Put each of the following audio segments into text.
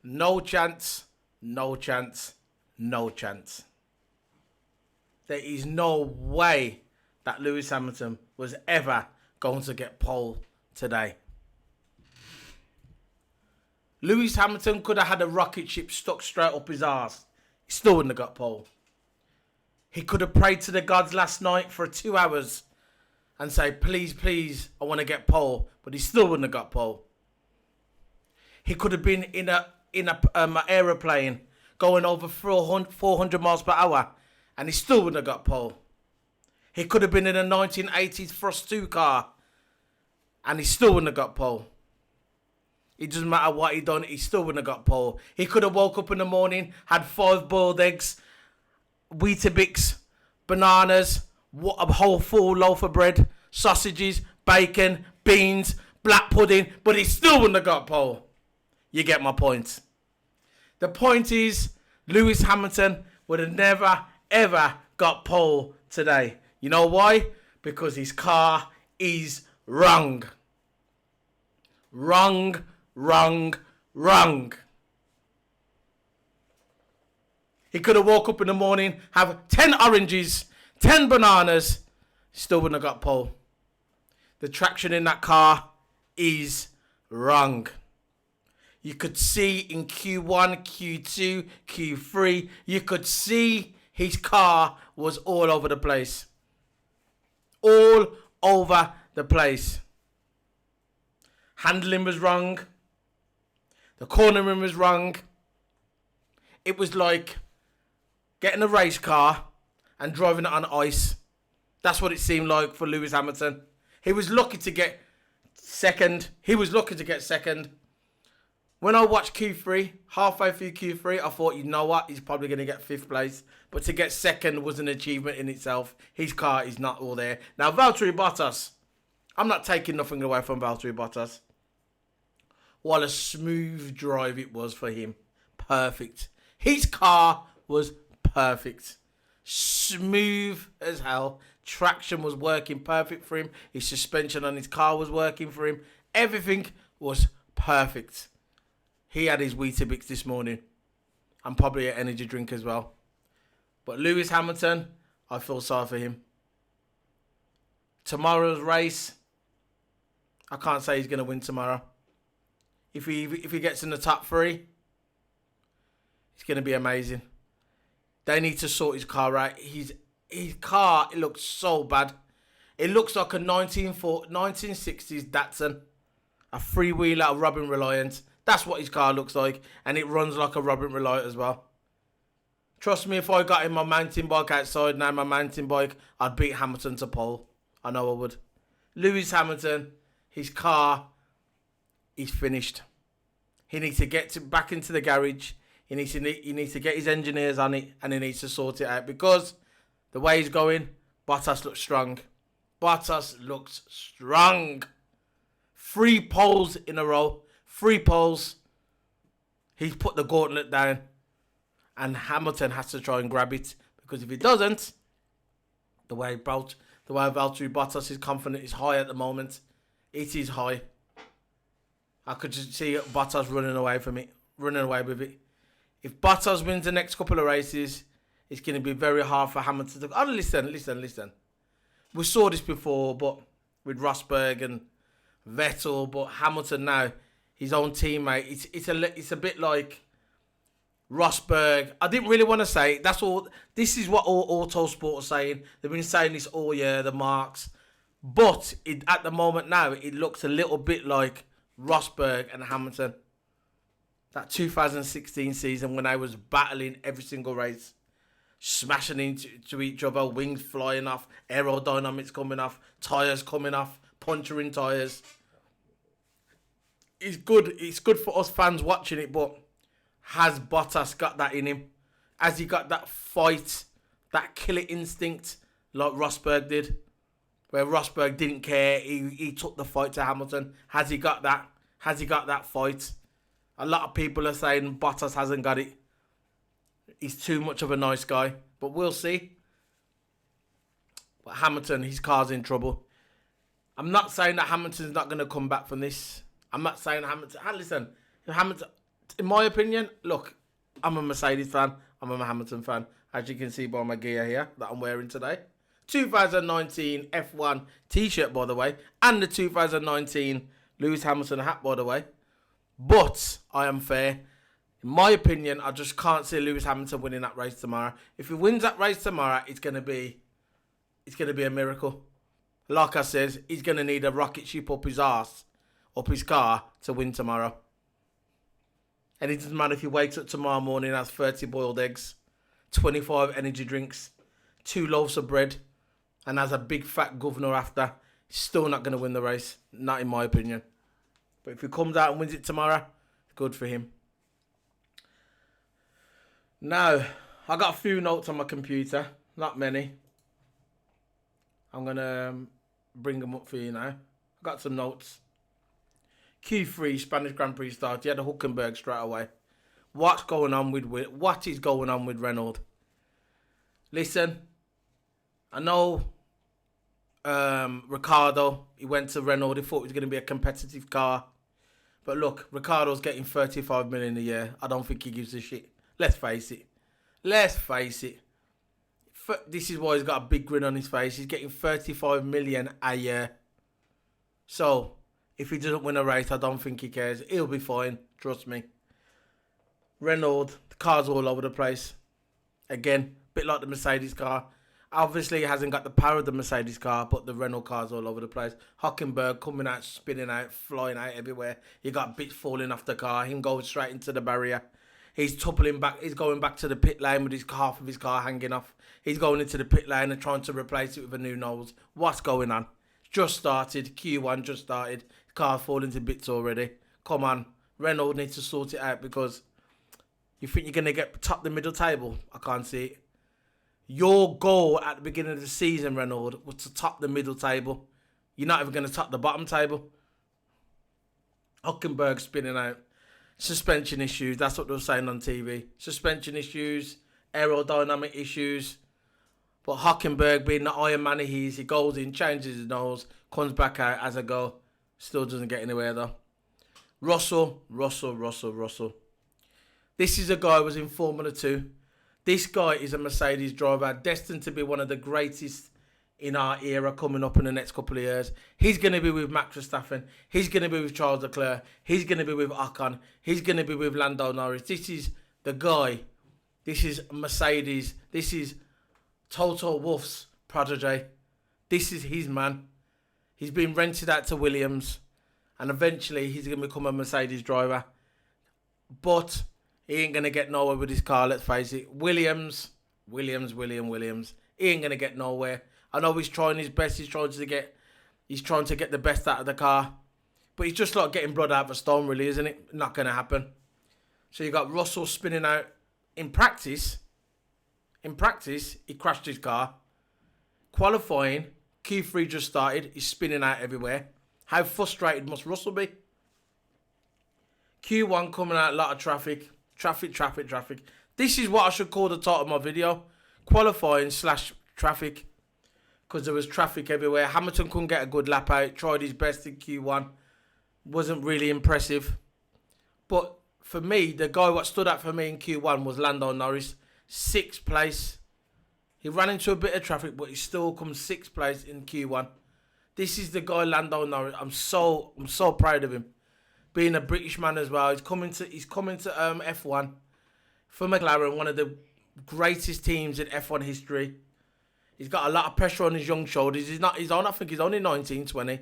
No chance, no chance, no chance. There is no way that Lewis Hamilton was ever going to get pole today. Lewis Hamilton could have had a rocket ship stuck straight up his arse. He still wouldn't have got pole. He could have prayed to the gods last night for 2 hours and say, please, please, I want to get pole. But he still wouldn't have got pole. He could have been in an aeroplane going over 400 miles per hour and he still wouldn't have got pole. He could have been in a 1980s Thrust 2 car and he still wouldn't have got pole. It doesn't matter what he done, he still wouldn't have got pole. He could have woke up in the morning, had 5 boiled eggs, Weetabix, bananas, a whole full loaf of bread, sausages, bacon, beans, black pudding, but he still wouldn't have got pole. You get my point. The point is, Lewis Hamilton would have never, ever got pole today. You know why? Because his car is wrong. Wrong, wrong, wrong. He could have woke up in the morning, have 10 oranges, 10 bananas, still wouldn't have got pole. The traction in that car is wrong. You could see in Q1, Q2, Q3, you could see his car was all over the place. All over the place. Handling was wrong. The cornering was wrong. It was like getting a race car and driving it on ice. That's what it seemed like for Lewis Hamilton. He was lucky to get second. When I watched Q3, halfway through Q3, I thought, you know what? He's probably going to get 5th place. But to get second was an achievement in itself. His car is not all there. Now, Valtteri Bottas. I'm not taking nothing away from Valtteri Bottas. What a smooth drive it was for him. Perfect. His car was perfect. Smooth as hell. Traction was working perfect for him. His suspension on his car was working for him. Everything was perfect. He had his Weetabix this morning. And probably an energy drink as well. But Lewis Hamilton, I feel sorry for him. Tomorrow's race, I can't say he's going to win tomorrow. If he gets in the top 3, it's going to be amazing. They need to sort his car out. His car, it looks so bad. It looks like a 1960s Datsun. A three-wheeler Robin Reliant. That's what his car looks like. And it runs like a Robin Reliant as well. Trust me, if I got in my mountain bike outside now, my mountain bike, I'd beat Hamilton to pole. I know I would. Lewis Hamilton, his car is finished. He needs to get back into the garage. He needs to get his engineers on it and he needs to sort it out because the way he's going, Bottas looks strong. Bottas looks strong. 3 poles in a row. 3 poles. He's put the gauntlet down and Hamilton has to try and grab it because if he doesn't, the way Valtteri Bottas is confident is high at the moment. It is high. I could just see Bottas running away with it. If Bottas wins the next couple of races, it's going to be very hard for Hamilton to... Oh, listen. We saw this before, but with Rosberg and Vettel, but Hamilton now, his own teammate, it's a bit like Rosberg. I didn't really want to say it. That's all. This is what all Autosport are saying. They've been saying this all year, the marks. But at the moment now, it looks a little bit like Rosberg and Hamilton. That 2016 season when they was battling every single race. Smashing into each other, wings flying off, aerodynamics coming off, tyres coming off, puncturing tyres. It's good for us fans watching it, but has Bottas got that in him? Has he got that fight, that killer instinct like Rosberg did? Where Rosberg didn't care, he took the fight to Hamilton. Has he got that? Has he got that fight? A lot of people are saying Bottas hasn't got it. He's too much of a nice guy. But we'll see. But Hamilton, his car's in trouble. I'm not saying that Hamilton's not going to come back from this. I'm not saying Hamilton... Listen, In my opinion, look, I'm a Mercedes fan. I'm a Hamilton fan. As you can see by my gear here that I'm wearing today. 2019 F1 t-shirt, by the way. And the 2019 Lewis Hamilton hat, by the way. But I am fair. In my opinion, I just can't see Lewis Hamilton winning that race tomorrow. If he wins that race tomorrow, it's gonna be a miracle. Like I said, he's gonna need a rocket ship up his arse, up his car to win tomorrow. And it doesn't matter if he wakes up tomorrow morning and has 30 boiled eggs, 25 energy drinks, 2 loaves of bread, and has a big fat governor after. He's still not gonna win the race. Not in my opinion. But if he comes out and wins it tomorrow, good for him. Now, I got a few notes on my computer. Not many. I'm going to bring them up for you now. I got some notes. Q3, Spanish Grand Prix start. You had a Hülkenberg straight away. What is going on with Renault? Listen, I know Ricciardo, he went to Renault. He thought it was going to be a competitive car. But look, Ricciardo's getting 35 million a year. I don't think he gives a shit. Let's face it. This is why he's got a big grin on his face. He's getting 35 million a year. So, if he doesn't win a race, I don't think he cares. He'll be fine. Trust me. Renault, the car's all over the place. Again, a bit like the Mercedes car. Obviously, it hasn't got the power of the Mercedes car, but the Renault car's all over the place. Hülkenberg coming out, spinning out, flying out everywhere. You got bits falling off the car. Him going straight into the barrier. He's toppling back. He's going back to the pit lane with half of his car hanging off. He's going into the pit lane and trying to replace it with a new nose. What's going on? Just started. Q1 just started. Car falling to bits already. Come on. Renault needs to sort it out because you think you're going to get top the middle table? I can't see it. Your goal at the beginning of the season, Renault, was to top the middle table. You're not even going to top the bottom table. Hülkenberg spinning out. Suspension issues, that's what they were saying on TV. Suspension issues, aerodynamic issues. But Hülkenberg, being the Iron Man he is, he goes in, changes his nose, comes back out as a go. Still doesn't get anywhere though. Russell. This is a guy who was in Formula 2. This guy is a Mercedes driver, destined to be one of the greatest in our era coming up in the next couple of years. He's going to be with Max Verstappen. He's going to be with Charles Leclerc. He's going to be with Ocon. He's going to be with Lando Norris. This is the guy. This is Mercedes. This is Toto Wolff's protege. This is his man. He's been rented out to Williams. And eventually he's going to become a Mercedes driver. But he ain't going to get nowhere with his car, let's face it. Williams. He ain't going to get nowhere. I know he's trying his best. He's trying to get the best out of the car. But it's just like getting blood out of a stone, really, isn't it? Not going to happen. So you got Russell spinning out. In practice, he crashed his car. Qualifying, Q3 just started. He's spinning out everywhere. How frustrated must Russell be? Q1 coming out, a lot of traffic. Traffic. This is what I should call the title of my video. Qualifying / traffic. Because there was traffic everywhere. Hamilton couldn't get a good lap out. Tried his best in Q1. Wasn't really impressive. But for me, the guy what stood out for me in Q1 was Lando Norris. 6th place. He ran into a bit of traffic, but he still comes 6th place in Q1. This is the guy, Lando Norris. I'm so proud of him. Being a British man as well. He's coming to F1 for McLaren, one of the greatest teams in F1 history. He's got a lot of pressure on his young shoulders. I think he's only 19, 20.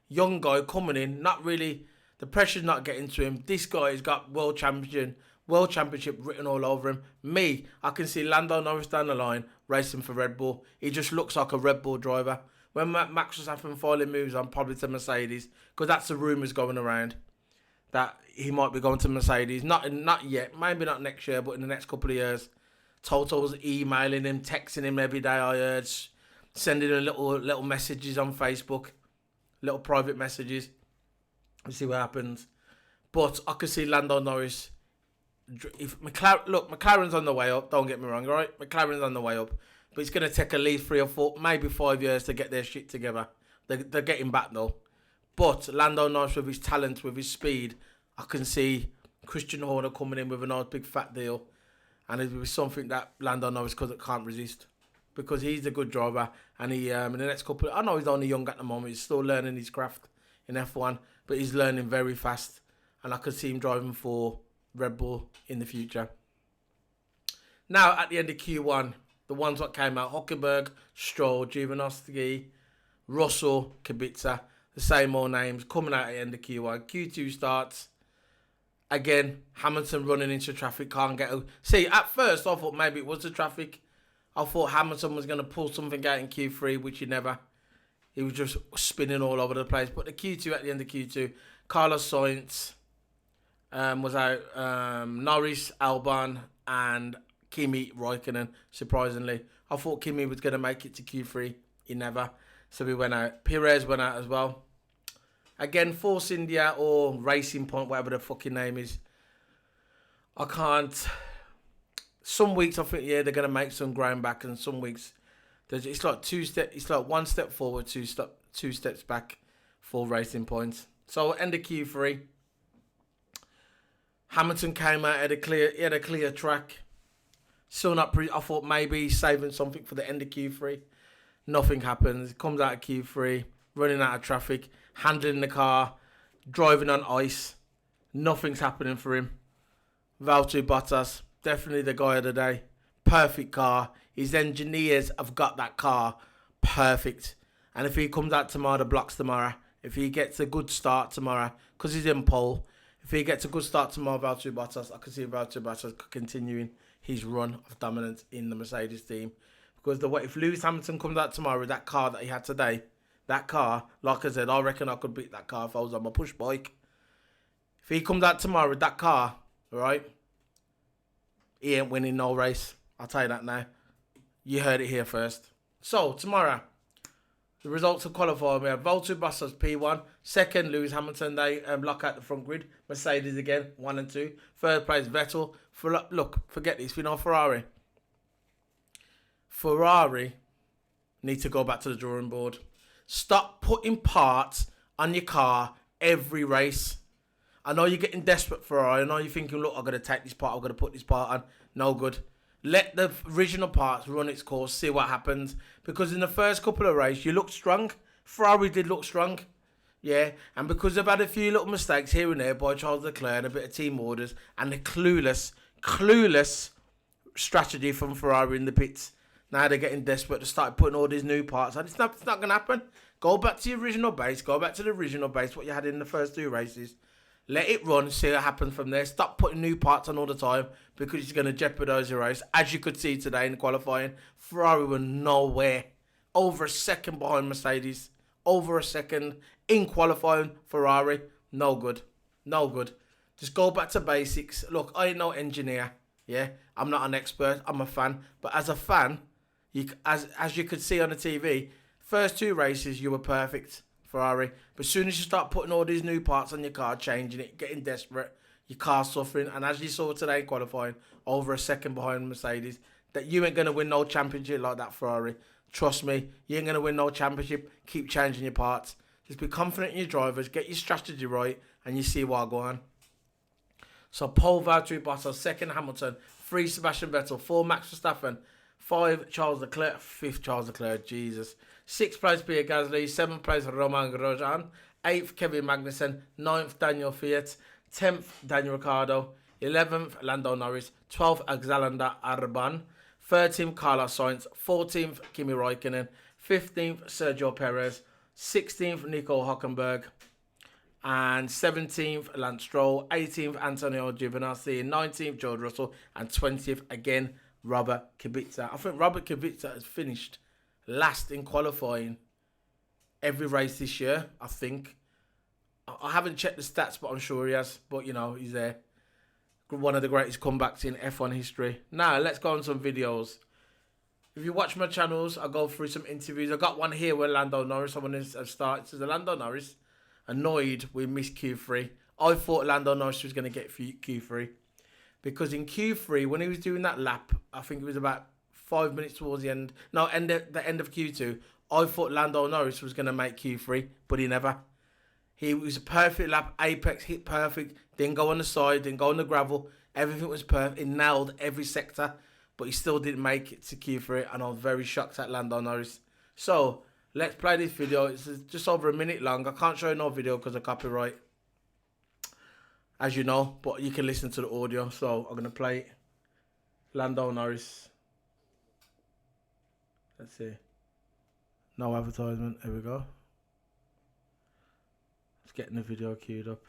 Young guy coming in, not really, the pressure's not getting to him. This guy has got world championship written all over him. I can see Lando Norris down the line racing for Red Bull. He just looks like a Red Bull driver. When Max Verstappen finally moves on, probably to Mercedes, because that's the rumours going around that he might be going to Mercedes. Not yet, maybe not next year, but in the next couple of years. Toto's emailing him, texting him every day, I heard, sending him little messages on Facebook, little private messages. We'll see what happens. But I can see Lando Norris. McLaren's on the way up, don't get me wrong, right? McLaren's on the way up. But it's going to take at least 3 or 4, maybe 5 years to get their shit together. They're getting back though. But Lando Norris, with his talent, with his speed, I can see Christian Horner coming in with a nice big fat deal, and it was something that Lando Norris can't resist, because he's a good driver, and he in the next couple. I know he's only young at the moment. He's still learning his craft in F1, but he's learning very fast, and I could see him driving for Red Bull in the future. Now at the end of Q1, the ones that came out: Hülkenberg, Stroll, Giovinazzi, Russell, Kubica, the same old names coming out at the end of Q1. Q2 starts. Again, Hamilton running into traffic, can't get out. See, at first I thought maybe it was the traffic. I thought Hamilton was going to pull something out in Q3, which he never. He was just spinning all over the place. But the Q2, at the end of Q2, Carlos Sainz was out. Norris, Albon, and Kimi Räikkönen, surprisingly. I thought Kimi was going to make it to Q3. He never. So he went out. Perez went out as well. Again, Force India or Racing Point, whatever the fucking name is. I can't. Some weeks I think, yeah, they're going to make some ground back, and some weeks it's like it's like one step forward, two steps back for Racing Points. So end of Q3. Hamilton came out, he had a clear track. Still not I thought maybe he's saving something for the end of Q3. Nothing happens. Comes out of Q3, running out of traffic, handling the car, driving on ice. Nothing's happening for him. Valtteri Bottas, definitely the guy of the day. Perfect car. His engineers have got that car perfect. And if he comes out tomorrow, the blocks tomorrow, if he gets a good start tomorrow, because he's in pole, if he gets a good start tomorrow, Valtteri Bottas, I can see Valtteri Bottas continuing his run of dominance in the Mercedes team. Because if Lewis Hamilton comes out tomorrow with that car that he had today, that car, like I said, I reckon I could beat that car if I was on my push bike. If he comes out tomorrow with that car, right, he ain't winning no race. I'll tell you that now. You heard it here first. So, tomorrow, the results of qualifying. We have Valtteri Bottas P1. Second, Lewis Hamilton. They lock out the front grid. Mercedes again, 1 and 2. Third place, Vettel. Look, forget this. We know Ferrari. Ferrari need to go back to the drawing board. Stop putting parts on your car every race. I know you're getting desperate, Ferrari. I know you're thinking, look, I'm going to take this part. I'm going to put this part on. No good. Let the original parts run its course. See what happens. Because in the first couple of races, you looked strong. Ferrari did look strong. Yeah. And because they've had a few little mistakes here and there by Charles Leclerc and a bit of team orders and the clueless strategy from Ferrari in the pits. Now they're getting desperate to start putting all these new parts on. It's not going to happen. Go back to your original base. Go back to the original base, what you had in the first 2 races. Let it run, see what happens from there. Stop putting new parts on all the time because it's going to jeopardise your race. As you could see today in qualifying, Ferrari were nowhere. Over a second behind Mercedes. Over a second in qualifying, Ferrari. No good. No good. Just go back to basics. Look, I ain't no engineer. Yeah, I'm not an expert. I'm a fan. But as a fan, as you could see on the TV, first 2 races, you were perfect, Ferrari. But as soon as you start putting all these new parts on your car, changing it, getting desperate, your car's suffering. And as you saw today in qualifying, over a second behind Mercedes, that you ain't going to win no championship like that, Ferrari. Trust me, you ain't going to win no championship. Keep changing your parts. Just be confident in your drivers, get your strategy right, and you see what go on. So pole Valtteri Bottas, 2nd Hamilton, 3 Sebastian Vettel, 4 Max Verstappen, 5 Charles Leclerc, 5th Charles Leclerc, Jesus. 6th place Pierre Gasly, 7th place Romain Grosjean, 8th Kevin Magnussen, 9th Daniel Kvyat, 10th Daniel Ricciardo, 11th Lando Norris, 12th Alexander Albon, 13th Carlos Sainz, 14th Kimi Räikkönen, 15th Sergio Perez, 16th Nico Hülkenberg, and 17th Lance Stroll, 18th Antonio Giovinazzi, 19th George Russell, and 20th again Robert Kubica. I think Robert Kubica has finished last in qualifying every race this year, I think. I haven't checked the stats, but I'm sure he has. But, you know, he's there. One of the greatest comebacks in F1 history. Now, let's go on some videos. If you watch my channels, I go through some interviews. I got one here where Lando Norris, someone has started. It says, Lando Norris, annoyed we missed Q3. I thought Lando Norris was going to get Q3. Because in Q3, when he was doing that lap, I think it was about 5 minutes towards the end. No, the end of Q2. I thought Lando Norris was going to make Q3, but he never. He was a perfect lap. Apex hit perfect. Didn't go on the side, didn't go on the gravel. Everything was perfect. He nailed every sector, but he still didn't make it to Q3, and I was very shocked at Lando Norris. So, let's play this video. It's just over a minute long. I can't show you no video because of copyright, as you know, but you can listen to the audio. So, I'm going to play it. Lando Norris. Let's see. No advertisement. Here we go. Let's get the video queued up.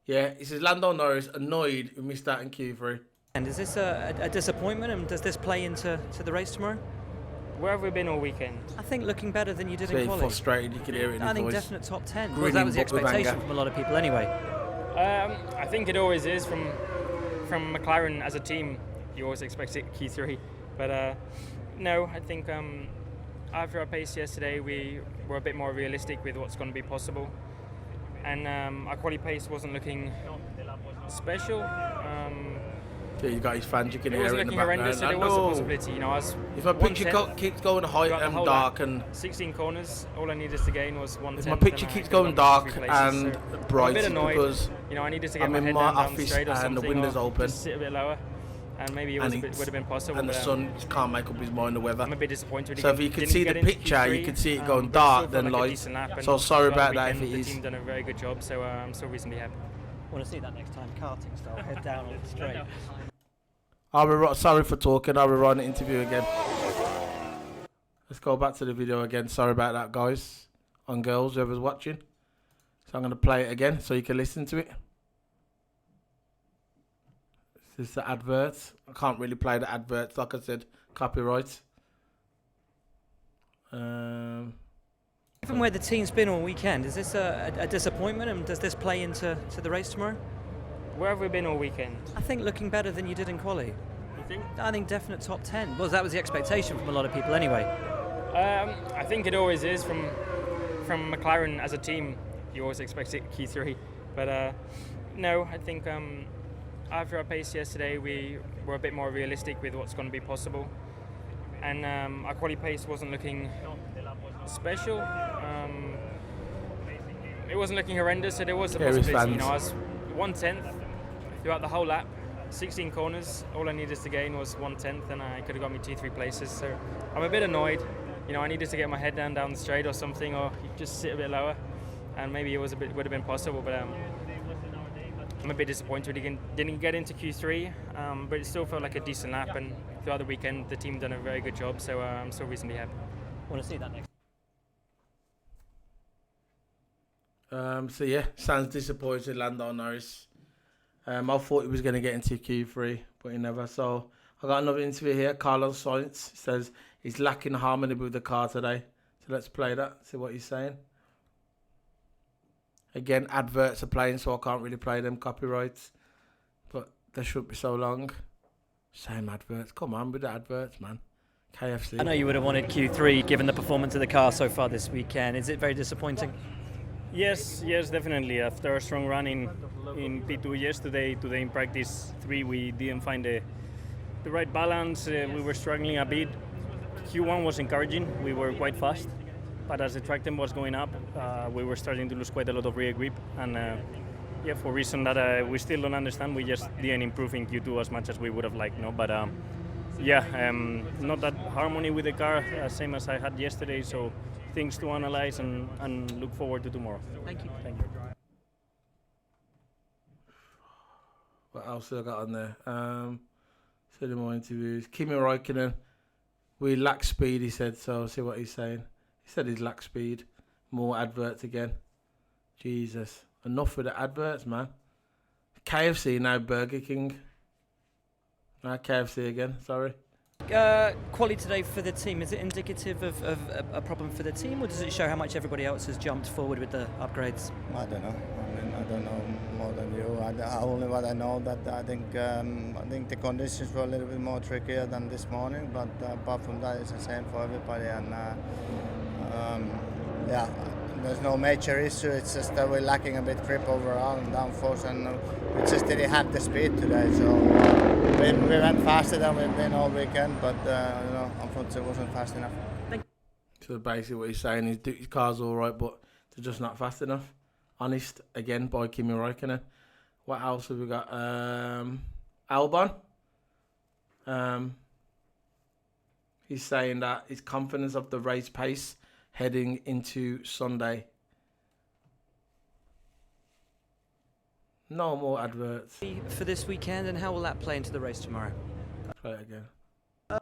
Yeah, it says Lando Norris annoyed with me starting Q3. And is this a disappointment, and does this play into the race tomorrow? Where have we been all weekend? I think looking better than you did in Very quali. frustrated, you can hear it in his I think voice. definite top 10. Well, Grinning that was the but with expectation anger. from a lot of people anyway. I think it always is from McLaren as a team. You always expect it Q3, but no, I think after our pace yesterday, we were a bit more realistic with what's going to be possible, and our quali pace wasn't looking special. Yeah, you got his fans, you can It hear wasn't it in the looking horrendous, so there was a background. possibility. You know, I was If my picture 1/10 keeps going high throughout the and whole dark lap, and 16 corners, all I needed to gain was 1/10. if my picture keeps going dark and bright, I'm a bit annoyed. because You know, I needed to get I'm my in head my down the office straight or and the something, windows or open. just sit a bit lower, and maybe it was would have been possible. and the but, sun just can't make up his mind, the weather. I'm a bit disappointed. So if you could see the picture, you could see it going but it still dark felt then like a light. decent lap, and So sorry throughout about the that if weekend, it the is. team done a very good job, so I'm still reasonably happy. Want to see that next time, karting style, head down on the straight. Sorry for talking, I'll rerun the interview again. Let's go back to the video again. Sorry about that, guys and girls, whoever's watching. So I'm going to play it again so you can listen to it. This is the adverts. I can't really play the adverts, like I said, copyright. Given where the team's been all weekend, is this a disappointment, and does this play into the race tomorrow? Where have we been all weekend? I think looking better than you did in quali. You think? I think definite top 10. Well, that was the expectation from a lot of people anyway. I think it always is from McLaren as a team. You always expect it Q3, but no, I think after our pace yesterday, we were a bit more realistic with what's going to be possible, and our quali pace wasn't looking special. It wasn't looking horrendous, so there was a possibility. You know, I was 1/10 throughout the whole lap, 16 corners. All I needed to gain was 1/10, and I could have got me 2-3 places. So I'm a bit annoyed. You know, I needed to get my head down the straight or something, or just sit a bit lower, and maybe it would have been possible. But I'm a bit disappointed he didn't get into Q3, but it still felt like a decent lap, and throughout the weekend the team done a very good job. So I'm still reasonably happy. Want to see that next. So yeah, sounds disappointed, Lando Norris. I thought he was going to get into Q3, but he never. So I got another interview here. Carlos Sainz says he's lacking harmony with the car today. So let's play that, see what he's saying. Again, adverts are playing, so I can't really play them, copyrights. But they should be so long. Same adverts. Come on with the adverts, man. KFC. I know you would have wanted Q3 given the performance of the car so far this weekend. Is it very disappointing? Yes, definitely. After a strong run in P2 yesterday, today in practice 3, we didn't find the right balance. We were struggling a bit. Q1 was encouraging. We were quite fast, but as the track tempo was going up, we were starting to lose quite a lot of rear grip. And for a reason that we still don't understand, we just didn't improve in Q2 as much as we would have liked. No, but not that harmony with the car, same as I had yesterday. So things to analyze and look forward to tomorrow. Thank you. Thank you. What else have I got on there? See the more interviews. Kimi Räikkönen, we lack speed, he said, so I'll see what he's saying. He said he lack speed. More adverts again. Jesus. Enough with the adverts, man. KFC, now Burger King. Now KFC again, sorry. Quality today for the team, is it indicative of a problem for the team, or does it show how much everybody else has jumped forward with the upgrades? I don't know. I don't know more than you. Only what I know that I think the conditions were a little bit more trickier than this morning, but apart from that, it's the same for everybody. And there's no major issue. It's just that we're lacking a bit grip overall and downforce, and we just didn't have the speed today. So we went faster than we've been all weekend, but unfortunately, it wasn't fast enough. So basically what he's saying is his car's all right, but they're just not fast enough. Honest again by Kimi Räikkönen. What else have we got? Albon. He's saying that his confidence of the race pace heading into Sunday. No more adverts. For this weekend, and how will that play into the race tomorrow? Play it again.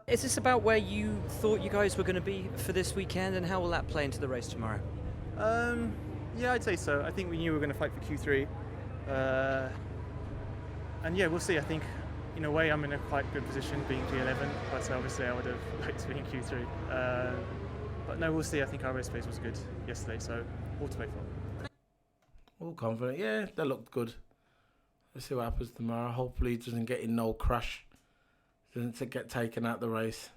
Is this about where you thought you guys were going to be for this weekend, and how will that play into the race tomorrow? Yeah, I'd say so. I think we knew we were going to fight for Q3. And yeah, we'll see. I think in a way I'm in a quite good position being P11, but obviously I would have liked to be in Q3. But no, we'll see. I think our race pace was good yesterday, so all to play for. All confident. Yeah, they looked good. Let's see what happens tomorrow. Hopefully he doesn't get in no crash. Doesn't get taken out the race.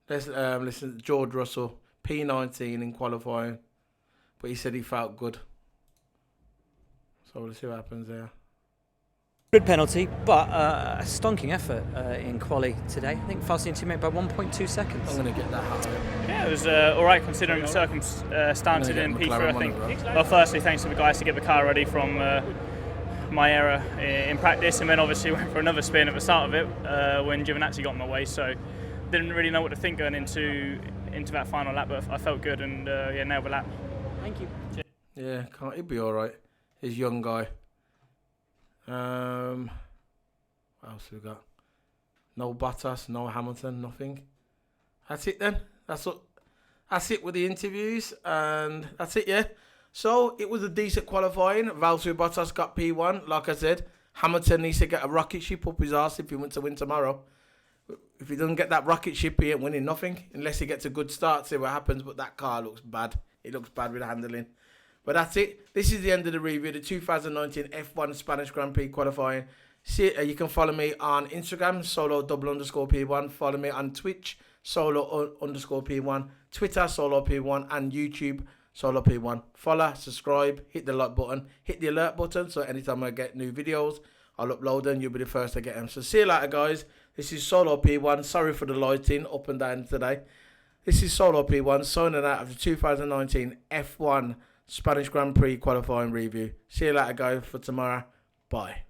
Let's listen to George Russell, P19 in qualifying. But he said he felt good. So we'll see what happens there. Good penalty, but a stonking effort in quali today. I think fastest teammate by 1.2 seconds. I'm going to get that high. Yeah, it was all right considering the circumstances in P3, I think. Well, firstly, thanks to the guys to get the car ready from my error in practice, and then obviously went for another spin at the start of it when Giovinazzi got in my way, so didn't really know what to think going into that final lap, but I felt good and nailed the lap. Thank you. Yeah, he'll be all right. He's a young guy. What else have we got? No Bottas, no Hamilton, nothing. That's it then. That's it with the interviews, and that's it, yeah. So it was a decent qualifying. Valtteri Bottas got P1. Like I said, Hamilton needs to get a rocket ship up his arse if he wants to win tomorrow. If he doesn't get that rocket ship, he ain't winning nothing unless he gets a good start. See what happens. But that car looks bad. It looks bad with handling. But that's it. This is the end of the review. The 2019 F1 Spanish Grand Prix qualifying. See, you can follow me on Instagram, solo_P1. Follow me on Twitch, solo_P1. Twitter, solo P1. And YouTube, solo P1. Follow, subscribe, hit the like button, hit the alert button. So anytime I get new videos, I'll upload them. You'll be the first to get them. So see you later, guys. This is solo P1. Sorry for the lighting up and down today. This is solo P1 signing out of the 2019 F1 Spanish Grand Prix qualifying review. See you later, guys, for tomorrow. Bye.